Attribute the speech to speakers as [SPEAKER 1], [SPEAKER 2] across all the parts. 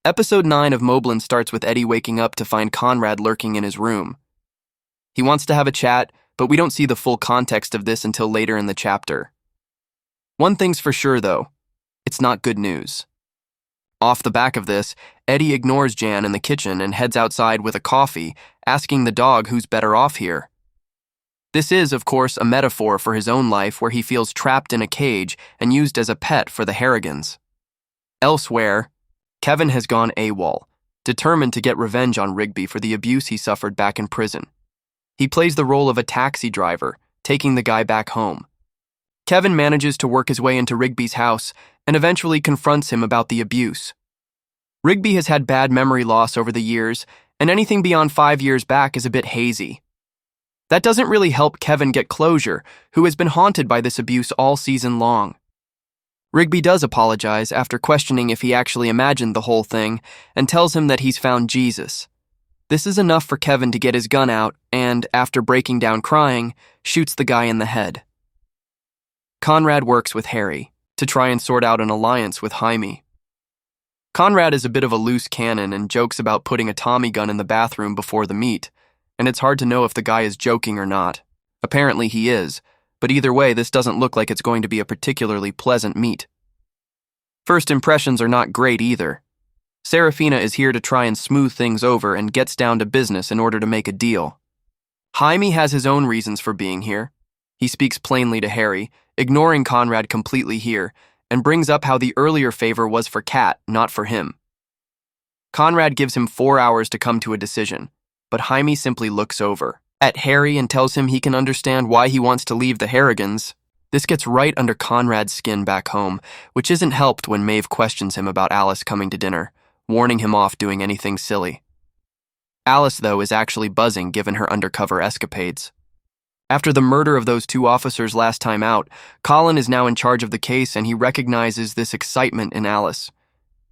[SPEAKER 1] Episode 9 of MobLand starts with Eddie waking up to find Conrad lurking in his room. He wants to have a chat, but we don't see the full context of this until later in the chapter. One thing's for sure, though. It's not good news. Off the back of this, Eddie ignores Jan in the kitchen and heads outside with a coffee, asking the dog who's better off here. This is, of course, a metaphor for his own life where he feels trapped in a cage and used as a pet for the Harrigans. Elsewhere, Kevin has gone AWOL, determined to get revenge on Rigby for the abuse he suffered back in prison. He plays the role of a taxi driver, taking the guy back home. Kevin manages to work his way into Rigby's house and eventually confronts him about the abuse. Rigby has had bad memory loss over the years, and anything beyond 5 years back is a bit hazy. That doesn't really help Kevin get closure, who has been haunted by this abuse all season long. Rigby does apologize after questioning if he actually imagined the whole thing and tells him that he's found Jesus. This is enough for Kevin to get his gun out and, after breaking down crying, shoots the guy in the head. Conrad works with Harry to try and sort out an alliance with Jaime. Conrad is a bit of a loose cannon and jokes about putting a Tommy gun in the bathroom before the meet, and it's hard to know if the guy is joking or not. Apparently he is, but either way, this doesn't look like it's going to be a particularly pleasant meet. First impressions are not great either. Serafina is here to try and smooth things over and gets down to business in order to make a deal. Jaime has his own reasons for being here. He speaks plainly to Harry, ignoring Conrad completely here, and brings up how the earlier favor was for Kat, not for him. Conrad gives him 4 hours to come to a decision, but Jaime simply looks over at Harry and tells him he can understand why he wants to leave the Harrigans. This gets right under Conrad's skin back home, which isn't helped when Maeve questions him about Alice coming to dinner, warning him off doing anything silly. Alice, though, is actually buzzing given her undercover escapades. After the murder of those 2 officers last time out, Colin is now in charge of the case and he recognizes this excitement in Alice.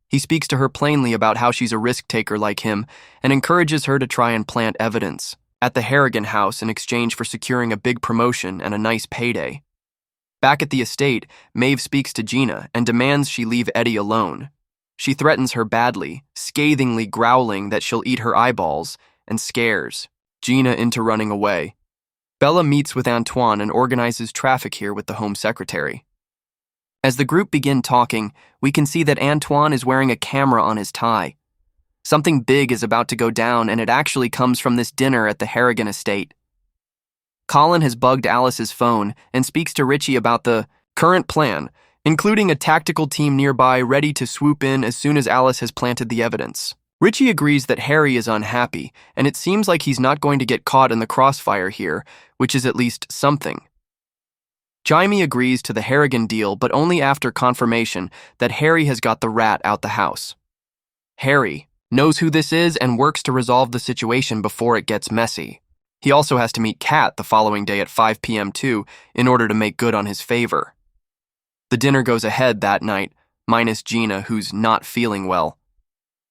[SPEAKER 1] He speaks to her plainly about how she's a risk-taker like him and encourages her to try and plant evidence at the Harrigan house in exchange for securing a big promotion and a nice payday. Back at the estate, Maeve speaks to Gina and demands she leave Eddie alone. She threatens her badly, scathingly growling that she'll eat her eyeballs, and scares Gina into running away. Bella meets with Antoine and organizes traffic here with the Home Secretary. As the group begin talking, we can see that Antoine is wearing a camera on his tie. Something big is about to go down, and it actually comes from this dinner at the Harrigan estate. Colin has bugged Alice's phone and speaks to Richie about the current plan, including a tactical team nearby ready to swoop in as soon as Alice has planted the evidence. Richie agrees that Harry is unhappy, and it seems like he's not going to get caught in the crossfire here, which is at least something. Jaime agrees to the Harrigan deal, but only after confirmation that Harry has got the rat out the house. Harry knows who this is and works to resolve the situation before it gets messy. He also has to meet Kat the following day at 5 p.m. too, in order to make good on his favor. The dinner goes ahead that night, minus Gina, who's not feeling well.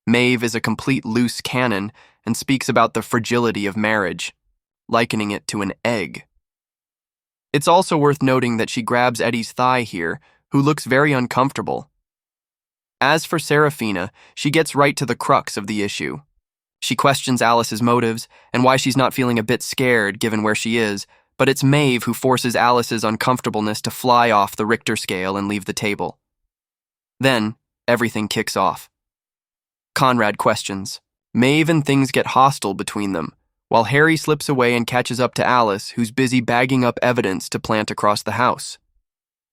[SPEAKER 1] Maeve is a complete loose cannon and speaks about the fragility of marriage, likening it to an egg. It's also worth noting that she grabs Eddie's thigh here, who looks very uncomfortable. As for Serafina, she gets right to the crux of the issue. She questions Alice's motives and why she's not feeling a bit scared given where she is, but it's Maeve who forces Alice's uncomfortableness to fly off the Richter scale and leave the table. Then, everything kicks off. Conrad questions Maeve and things get hostile between them, while Harry slips away and catches up to Alice, who's busy bagging up evidence to plant across the house.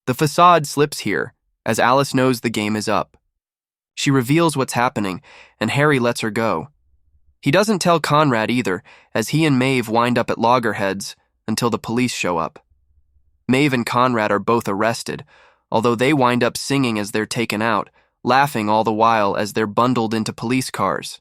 [SPEAKER 1] The facade slips here, as Alice knows the game is up. She reveals what's happening, and Harry lets her go. He doesn't tell Conrad either, as he and Maeve wind up at loggerheads until the police show up. Maeve and Conrad are both arrested, although they wind up singing as they're taken out, laughing all the while as they're bundled into police cars.